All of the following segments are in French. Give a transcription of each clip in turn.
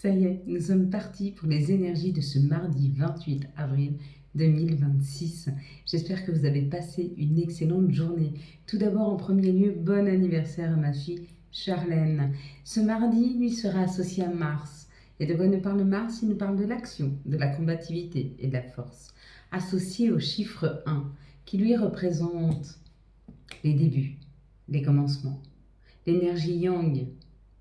Ça y est, nous sommes partis pour les énergies de ce mardi 28 avril 2026. J'espère que vous avez passé une excellente journée. Tout d'abord, en premier lieu, bon anniversaire à ma fille Charlène. Ce mardi lui sera associé à Mars. Et de quoi nous parle Mars? Il nous parle de l'action, de la combativité et de la force. Associé au chiffre 1, qui lui représente les débuts, les commencements. L'énergie Yang,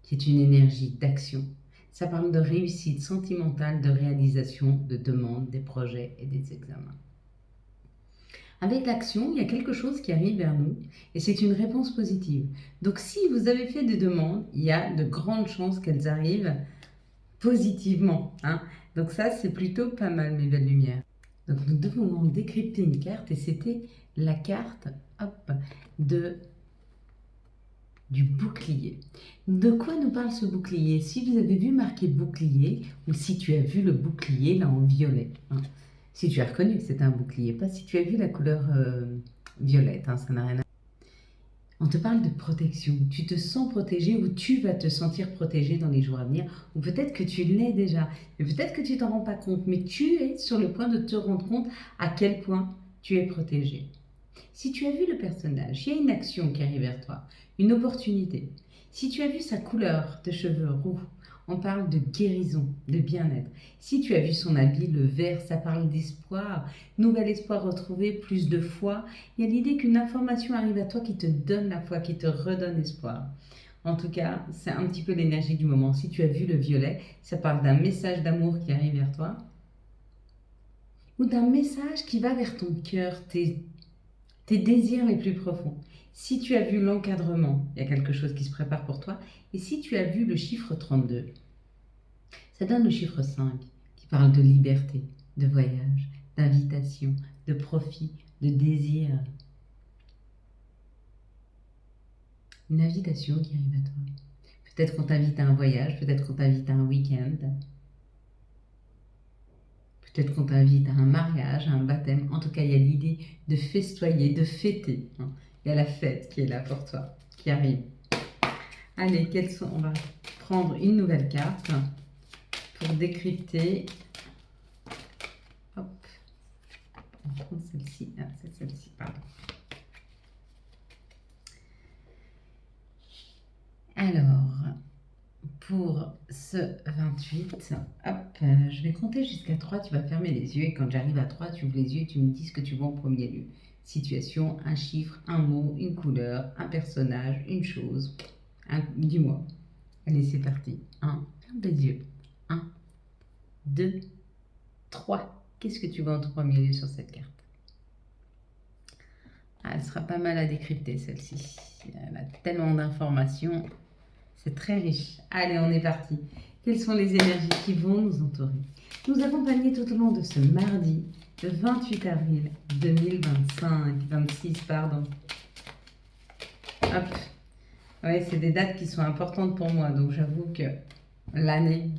qui est une énergie d'action. Ça parle de réussite sentimentale, de réalisation, de demandes, des projets et des examens. Avec l'action, il y a quelque chose qui arrive vers nous et c'est une réponse positive. Donc si vous avez fait des demandes, il y a de grandes chances qu'elles arrivent positivement. Donc ça, c'est plutôt pas mal, mes belles lumières. Donc nous devons décrypter une carte et c'était la carte du bouclier. De quoi nous parle ce bouclier? Si vous avez vu marqué bouclier, ou si tu as vu le bouclier là en violet, si tu as reconnu que c'est un bouclier, pas si tu as vu la couleur violette, ça n'a rien à voir. On te parle de protection, tu te sens protégé ou tu vas te sentir protégé dans les jours à venir, ou peut-être que tu l'es déjà, mais peut-être que tu t'en rends pas compte, mais tu es sur le point de te rendre compte à quel point tu es protégé. Si tu as vu le personnage, il y a une action qui arrive vers toi, une opportunité. Si tu as vu sa couleur de cheveux roux, on parle de guérison, de bien-être. Si tu as vu son habit, le vert, ça parle d'espoir, nouvel espoir retrouvé, plus de foi. Il y a l'idée qu'une information arrive à toi qui te donne la foi, qui te redonne espoir. En tout cas, c'est un petit peu l'énergie du moment. Si tu as vu le violet, ça parle d'un message d'amour qui arrive vers toi ou d'un message qui va vers ton cœur, tes désirs les plus profonds. Si tu as vu l'encadrement, il y a quelque chose qui se prépare pour toi. Et si tu as vu le chiffre 32, ça donne le chiffre 5 qui parle de liberté, de voyage, d'invitation, de profit, de désir. Une invitation qui arrive à toi. Peut-être qu'on t'invite à un voyage, peut-être qu'on t'invite à un week-end. Peut-être qu'on t'invite à un mariage, à un baptême. En tout cas, il y a l'idée de festoyer, de fêter. Il y a la fête qui est là pour toi, qui arrive. Allez, on va prendre une nouvelle carte pour décrypter. Hop. On va prendre celle-ci. C'est celle-ci, pardon. Alors, pour ce 28, je vais compter jusqu'à 3, tu vas fermer les yeux et quand j'arrive à 3, tu ouvres les yeux et tu me dis ce que tu vois en premier lieu. Situation, un chiffre, un mot, une couleur, un personnage, une chose. Dis-moi. Allez, c'est parti. 1, ferme les yeux. 1, 2, 3. Qu'est-ce que tu vois en premier lieu sur cette carte? Elle sera pas mal à décrypter, celle-ci. Elle a tellement d'informations. C'est très riche. Allez, on est parti. Quelles sont les énergies qui vont nous entourer? Nous accompagner tout au long de ce mardi, le 28 avril 26, pardon. Hop. Ouais, c'est des dates qui sont importantes pour moi, donc j'avoue que l'année,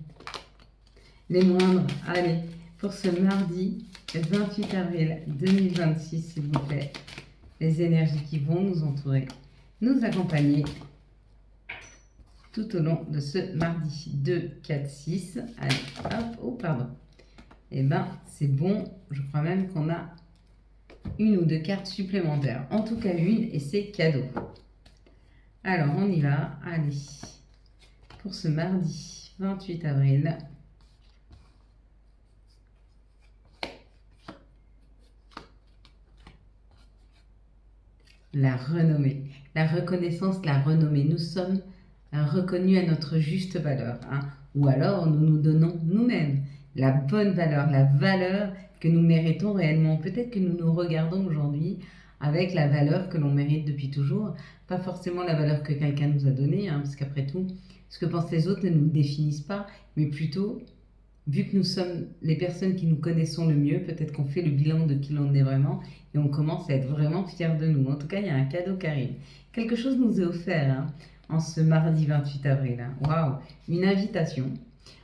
les moindres. Allez, pour ce mardi, le 28 avril 2026, s'il vous plaît, les énergies qui vont nous entourer, nous accompagner tout au long de ce mardi. 2, 4, 6. Allez, hop, oh, pardon. Eh bien, c'est bon. Je crois même qu'on a une ou deux cartes supplémentaires. En tout cas, une, et c'est cadeau. Alors, on y va. Allez, pour ce mardi 28 avril. La renommée, la reconnaissance, la renommée. Nous sommes reconnus à notre juste valeur. Ou alors, nous nous donnons nous-mêmes la bonne valeur, la valeur que nous méritons réellement. Peut-être que nous nous regardons aujourd'hui avec la valeur que l'on mérite depuis toujours, pas forcément la valeur que quelqu'un nous a donnée, parce qu'après tout, ce que pensent les autres ne nous définissent pas, mais plutôt, vu que nous sommes les personnes qui nous connaissons le mieux, peut-être qu'on fait le bilan de qui l'on est vraiment, et on commence à être vraiment fiers de nous. En tout cas, il y a un cadeau qui arrive. Quelque chose nous est offert en ce mardi 28 avril. Waouh, une invitation.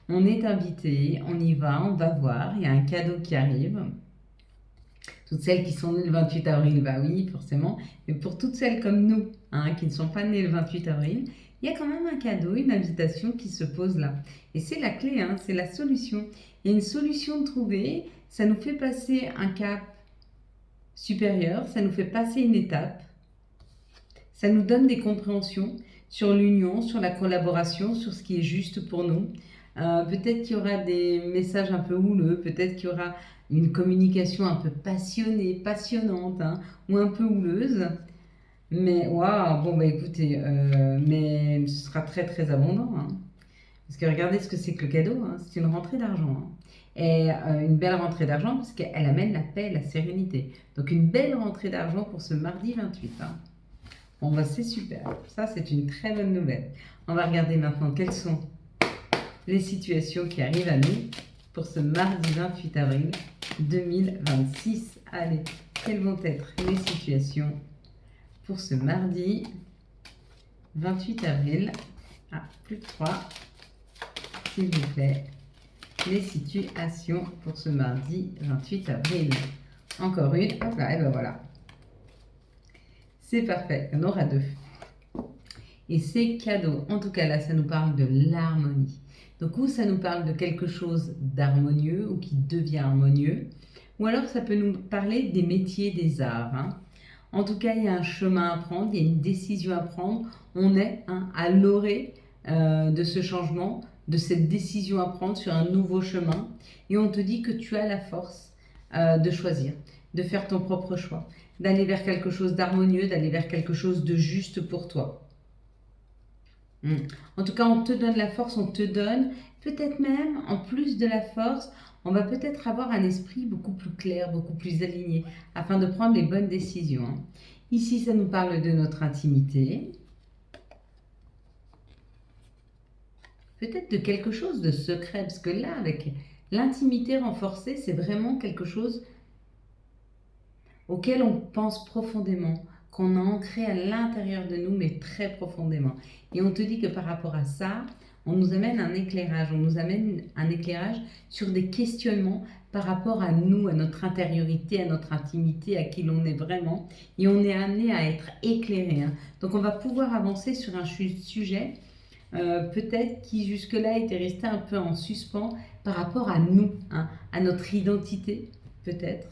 On est invité, on y va, on va voir, il y a un cadeau qui arrive. Toutes celles qui sont nées le 28 avril, bah oui, forcément. Mais pour toutes celles comme nous, qui ne sont pas nées le 28 avril, il y a quand même un cadeau, une invitation qui se pose là. Et c'est la clé, hein, c'est la solution. Il y a une solution trouvée, ça nous fait passer un cap supérieur, ça nous fait passer une étape, ça nous donne des compréhensions sur l'union, sur la collaboration, sur ce qui est juste pour nous. Peut-être qu'il y aura des messages un peu houleux, peut-être qu'il y aura une communication un peu passionnée, passionnante, hein, ou un peu houleuse. Mais waouh, bon bah écoutez, mais ce sera très très abondant, hein. Parce que regardez ce que c'est que le cadeau, hein, c'est une rentrée d'argent, hein. Et une belle rentrée d'argent parce qu'elle amène la paix et la sérénité. Donc une belle rentrée d'argent pour ce mardi 28, hein. Bon bah c'est super, ça c'est une très bonne nouvelle. On va regarder maintenant quelles sont les situations qui arrivent à nous pour ce mardi 28 avril 2026. Allez, quelles vont être les situations pour ce mardi 28 avril? Ah, plus de 3, s'il vous plaît. Les situations pour ce mardi 28 avril. Encore une, hop là, et ben voilà. C'est parfait, on aura 2. Et c'est cadeau. En tout cas, là, ça nous parle de l'harmonie. Donc, ou ça nous parle de quelque chose d'harmonieux ou qui devient harmonieux, ou alors ça peut nous parler des métiers, des arts, hein. En tout cas, il y a un chemin à prendre, il y a une décision à prendre. On est, hein, à l'orée de ce changement, de cette décision à prendre sur un nouveau chemin. Et on te dit que tu as la force de choisir, de faire ton propre choix, d'aller vers quelque chose d'harmonieux, d'aller vers quelque chose de juste pour toi. En tout cas, on te donne la force, on te donne peut-être même, en plus de la force, on va peut-être avoir un esprit beaucoup plus clair, beaucoup plus aligné, afin de prendre les bonnes décisions, hein. Ici, ça nous parle de notre intimité. Peut-être de quelque chose de secret, parce que là, avec l'intimité renforcée, c'est vraiment quelque chose auquel on pense profondément, qu'on a ancré à l'intérieur de nous, mais très profondément. Et on te dit que par rapport à ça, on nous amène un éclairage, sur des questionnements par rapport à nous, à notre intériorité, à notre intimité, à qui l'on est vraiment. Et on est amené à être éclairé, hein. Donc on va pouvoir avancer sur un sujet, peut-être qui jusque-là était resté un peu en suspens par rapport à nous, hein, à notre identité, peut-être.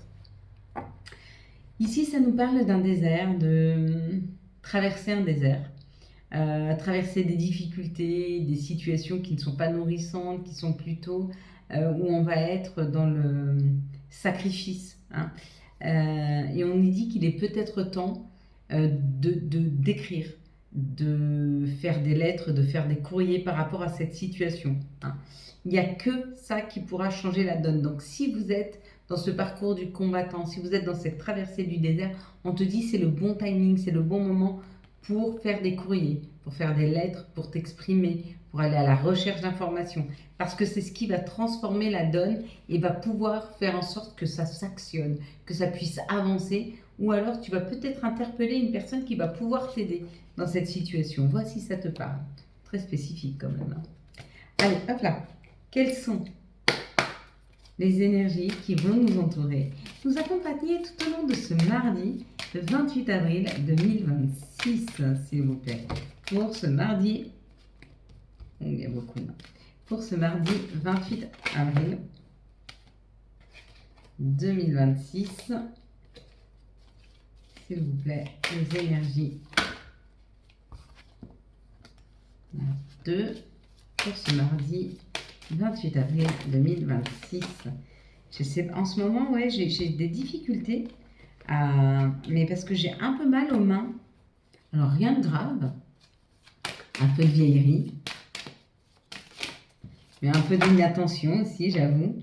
Ici, ça nous parle d'un désert, de traverser un désert, traverser des difficultés, des situations qui ne sont pas nourrissantes, qui sont plutôt où on va être dans le sacrifice, hein. Et on nous dit qu'il est peut-être temps d'écrire, de faire des lettres, de faire des courriers par rapport à cette situation, hein. Il n'y a que ça qui pourra changer la donne. Donc si vous êtes dans ce parcours du combattant, si vous êtes dans cette traversée du désert, on te dit c'est le bon timing, c'est le bon moment pour faire des courriers, pour faire des lettres, pour t'exprimer, pour aller à la recherche d'informations. Parce que c'est ce qui va transformer la donne et va pouvoir faire en sorte que ça s'actionne, que ça puisse avancer. Ou alors tu vas peut-être interpeller une personne qui va pouvoir t'aider dans cette situation. Voici, ça te parle. Très spécifique quand même, hein. Allez, hop là. Quelles sont les énergies qui vont nous entourer, nous accompagner tout au long de ce mardi, le 28 avril 2026, s'il vous plaît. Pour ce mardi, il y a beaucoup, pour ce mardi 28 avril 2026, s'il vous plaît, les énergies 2 pour ce mardi 28 avril 2026. Je sais, en ce moment, ouais, j'ai des difficultés, mais parce que j'ai un peu mal aux mains. Alors, rien de grave, un peu de vieillerie, mais un peu d'inattention aussi, j'avoue.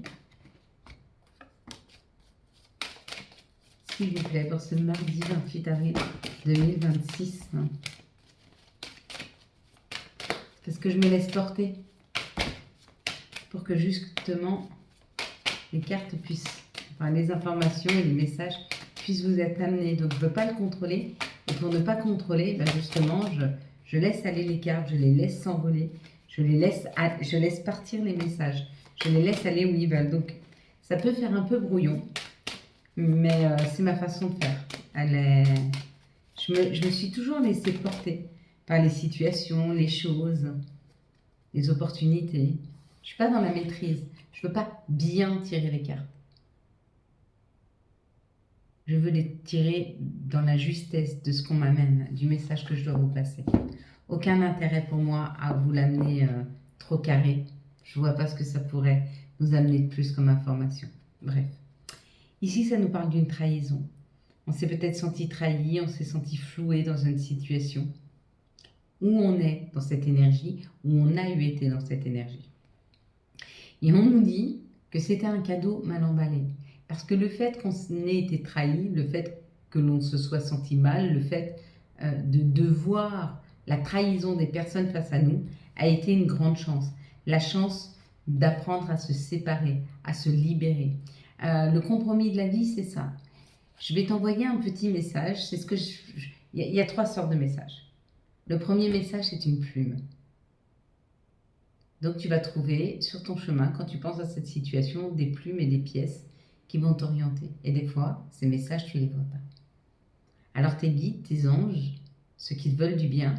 S'il vous plaît, pour ce mardi 28 avril 2026. Parce que je me laisse porter pour que justement les cartes puissent, enfin les informations et les messages puissent vous être amenés. Donc je ne veux pas le contrôler. Et pour ne pas contrôler, ben justement, je laisse aller les cartes, je les laisse s'envoler, je laisse partir les messages, je les laisse aller où ils veulent. Donc ça peut faire un peu brouillon, mais c'est ma façon de faire. Je me suis toujours laissée porter. par les situations, les choses, les opportunités. Je ne suis pas dans la maîtrise. Je ne peux pas bien tirer les cartes. Je veux les tirer dans la justesse de ce qu'on m'amène, du message que je dois vous passer. Aucun intérêt pour moi à vous l'amener trop carré. Je ne vois pas ce que ça pourrait nous amener de plus comme information. Bref. Ici, ça nous parle d'une trahison. On s'est peut-être senti trahi, on s'est senti floué dans une situation. Où on est dans cette énergie, où on a eu été dans cette énergie. Et on nous dit que c'était un cadeau mal emballé. Parce que le fait qu'on ait été trahi, le fait que l'on se soit senti mal, le fait de voir la trahison des personnes face à nous, a été une grande chance. La chance d'apprendre à se séparer, à se libérer. Le compromis de la vie, c'est ça. Je vais t'envoyer un petit message. C'est ce que il y a 3 sortes de messages. Le premier message, c'est une plume. Donc, tu vas trouver sur ton chemin, quand tu penses à cette situation, des plumes et des pièces qui vont t'orienter. Et des fois, ces messages, tu ne les vois pas. Alors, tes guides, tes anges, ceux qui te veulent du bien,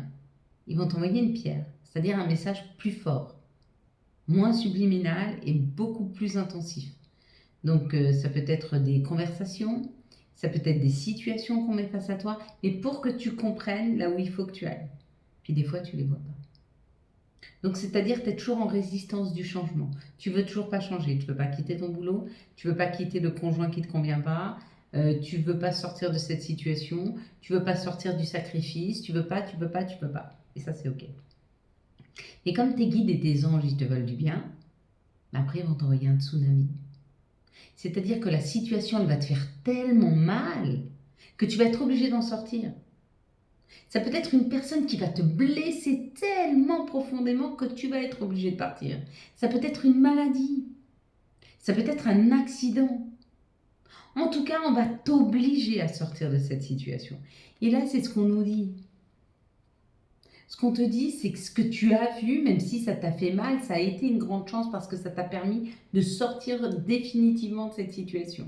ils vont t'envoyer une pierre, c'est-à-dire un message plus fort, moins subliminal et beaucoup plus intensif. Donc, ça peut être des conversations, ça peut être des situations qu'on met face à toi, mais pour que tu comprennes là où il faut que tu ailles. Puis des fois, tu ne les vois pas. Donc, c'est-à-dire que tu es toujours en résistance du changement. Tu veux toujours pas changer. Tu veux pas quitter ton boulot, tu veux pas quitter le conjoint qui te convient pas, tu veux pas sortir de cette situation, tu veux pas sortir du sacrifice, tu veux pas. Et ça, c'est OK. Et comme tes guides et tes anges, ils te veulent du bien, après, ils vont t'envoyer un tsunami. C'est-à-dire que la situation, elle va te faire tellement mal que tu vas être obligé d'en sortir. Ça peut être une personne qui va te blesser tellement profondément que tu vas être obligé de partir. Ça peut être une maladie. Ça peut être un accident. En tout cas, on va t'obliger à sortir de cette situation. Et là, c'est ce qu'on nous dit. Ce qu'on te dit, c'est que ce que tu as vu, même si ça t'a fait mal, ça a été une grande chance parce que ça t'a permis de sortir définitivement de cette situation.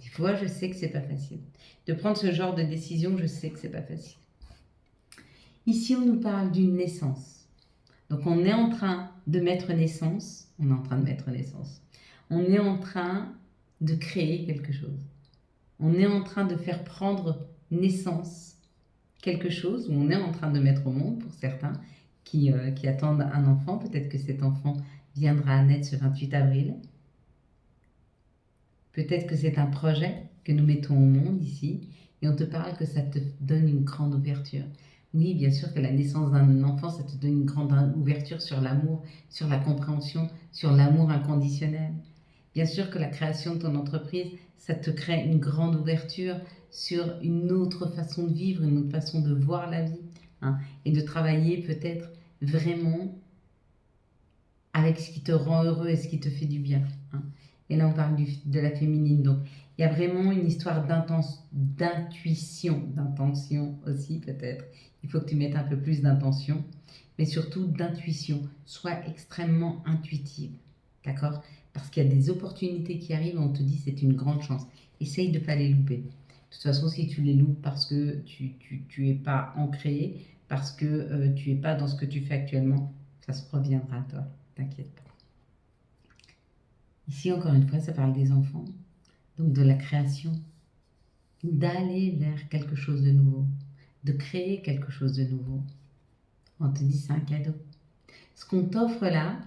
Des fois, je sais que c'est pas facile. De prendre ce genre de décision, je sais que c'est pas facile. Ici, on nous parle d'une naissance. Donc, on est en train de mettre naissance. On est en train de mettre naissance. On est en train de créer quelque chose. On est en train de faire prendre naissance quelque chose, ou on est en train de mettre au monde, pour certains, qui attendent un enfant. Peut-être que cet enfant viendra à naître ce 28 avril. Peut-être que c'est un projet que nous mettons au monde ici, et on te parle que ça te donne une grande ouverture. Oui, bien sûr que la naissance d'un enfant, ça te donne une grande ouverture sur l'amour, sur la compréhension, sur l'amour inconditionnel. Bien sûr que la création de ton entreprise, ça te crée une grande ouverture sur une autre façon de vivre, une autre façon de voir la vie, hein, et de travailler peut-être vraiment avec ce qui te rend heureux et ce qui te fait du bien. Hein. Et là, on parle de la féminine. Donc, il y a vraiment une histoire d'intuition, d'intention aussi peut-être. Il faut que tu mettes un peu plus d'intention, mais surtout d'intuition. Sois extrêmement intuitive, d'accord? Parce qu'il y a des opportunités qui arrivent et on te dit c'est une grande chance. Essaye de ne pas les louper. De toute façon, si tu les loupes parce que tu n'es pas ancré, parce que tu n'es pas dans ce que tu fais actuellement, ça se reviendra à toi. T'inquiète pas. Ici, encore une fois, ça parle des enfants, donc de la création, d'aller vers quelque chose de nouveau, de créer quelque chose de nouveau. On te dit c'est un cadeau. Ce qu'on t'offre là,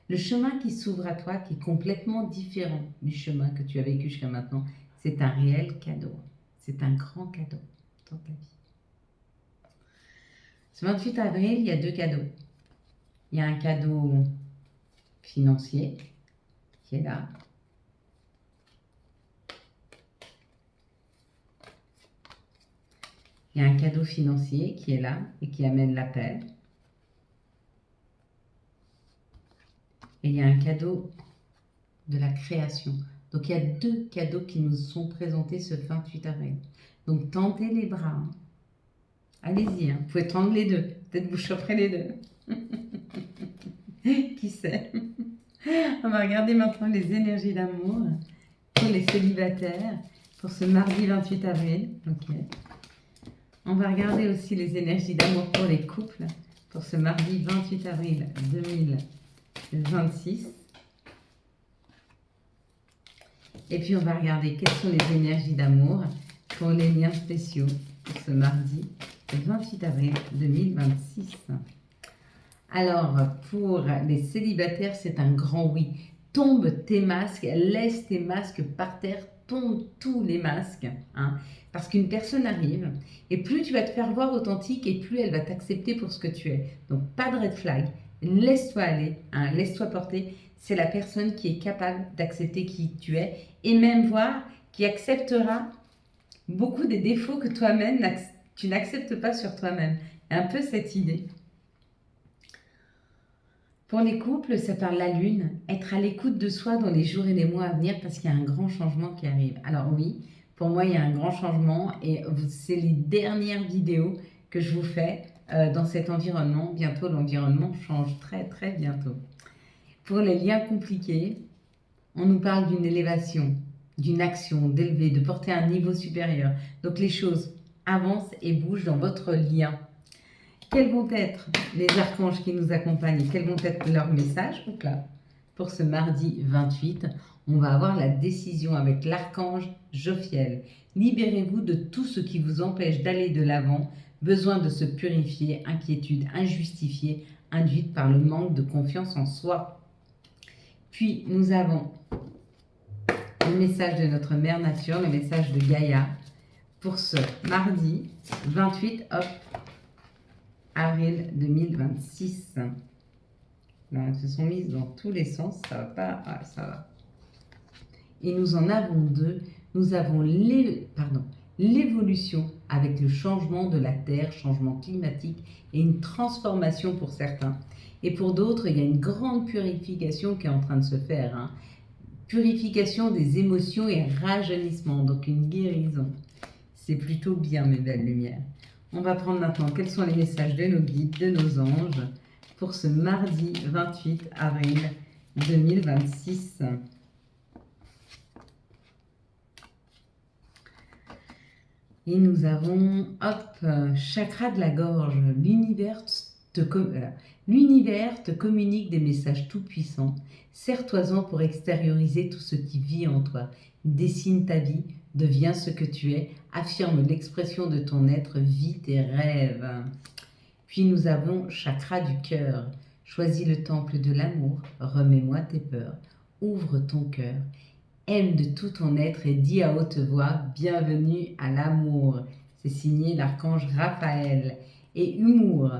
le chemin qui s'ouvre à toi, qui est complètement différent du chemin que tu as vécu jusqu'à maintenant, c'est un réel cadeau. C'est un grand cadeau dans ta vie. Ce 28 avril, il y a 2 cadeaux. Il y a un cadeau financier qui est là. Il y a un cadeau financier qui est là et qui amène la paix. Et il y a un cadeau de la création. Donc il y a 2 cadeaux qui nous sont présentés ce 28 avril. Donc tendez les bras. Hein. Allez-y, hein. Vous pouvez tendre les 2. Peut-être vous choperez les 2. Qui sait? On va regarder maintenant les énergies d'amour pour les célibataires pour ce mardi 28 avril. Ok. On va regarder aussi les énergies d'amour pour les couples pour ce mardi 28 avril 2026. Et puis on va regarder quelles sont les énergies d'amour pour les liens spéciaux pour ce mardi 28 avril 2026. Alors, pour les célibataires, c'est un grand oui. Tombe tes masques, laisse tes masques par terre, tombe tous les masques. Hein, parce qu'une personne arrive, et plus tu vas te faire voir authentique, et plus elle va t'accepter pour ce que tu es. Donc, pas de red flag, laisse-toi aller, hein, laisse-toi porter. C'est la personne qui est capable d'accepter qui tu es, et même voir qui acceptera beaucoup des défauts que toi-même, tu n'acceptes pas sur toi-même. Un peu cette idée. Pour les couples, ça parle la lune, être à l'écoute de soi dans les jours et les mois à venir parce qu'il y a un grand changement qui arrive. Alors oui, pour moi, il y a un grand changement et c'est les dernières vidéos que je vous fais dans cet environnement. Bientôt, l'environnement change très très bientôt. Pour les liens compliqués, on nous parle d'une élévation, d'une action, d'élever, de porter à un niveau supérieur. Donc les choses avancent et bougent dans votre lien. Quels vont être les archanges qui nous accompagnent? Quels vont être leurs messages? Donc là, pour ce mardi 28, on va avoir la décision avec l'archange Jophiel. Libérez-vous de tout ce qui vous empêche d'aller de l'avant, besoin de se purifier, inquiétude injustifiée, induite par le manque de confiance en soi. Puis nous avons le message de notre mère nature, le message de Gaïa, pour ce mardi 28 avril 2026. Là, elles se sont mises dans tous les sens, ça va pas, ah, ça va. Et nous en avons deux. Nous avons l'évolution avec le changement de la Terre, changement climatique et une transformation pour certains. Et pour d'autres, il y a une grande purification qui est en train de se faire. Hein. Purification des émotions et rajeunissement, donc une guérison. C'est plutôt bien, mes belles lumières. On va prendre maintenant quels sont les messages de nos guides, de nos anges, pour ce mardi 28 avril 2026. Et nous avons, chakra de la gorge, l'univers te communique des messages tout-puissants. Serre-toi-en pour extérioriser tout ce qui vit en toi. Dessine ta vie, deviens ce que tu es, affirme l'expression de ton être, vis tes rêves. Puis nous avons chakra du cœur. Choisis le temple de l'amour, remets-moi tes peurs, ouvre ton cœur. Aime de tout ton être et dis à haute voix, bienvenue à l'amour. C'est signé l'archange Raphaël. Et humour.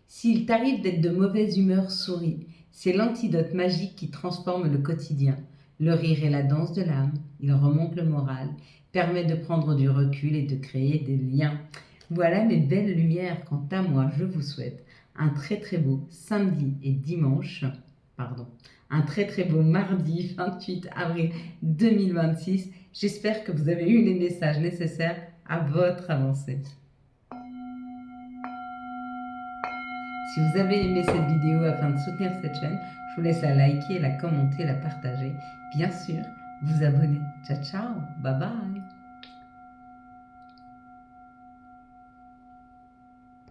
S'il t'arrive d'être de mauvaise humeur, souris. C'est l'antidote magique qui transforme le quotidien. Le rire est la danse de l'âme, il remonte le moral, permet de prendre du recul et de créer des liens. Voilà mes belles lumières. Quant à moi, je vous souhaite un très très beau samedi et dimanche, un très très beau mardi 28 avril 2026. J'espère que vous avez eu les messages nécessaires à votre avancée. Si vous avez aimé cette vidéo afin de soutenir cette chaîne, je vous laisse la liker, la commenter, la partager. Bien sûr, vous abonner. Ciao, ciao, bye bye.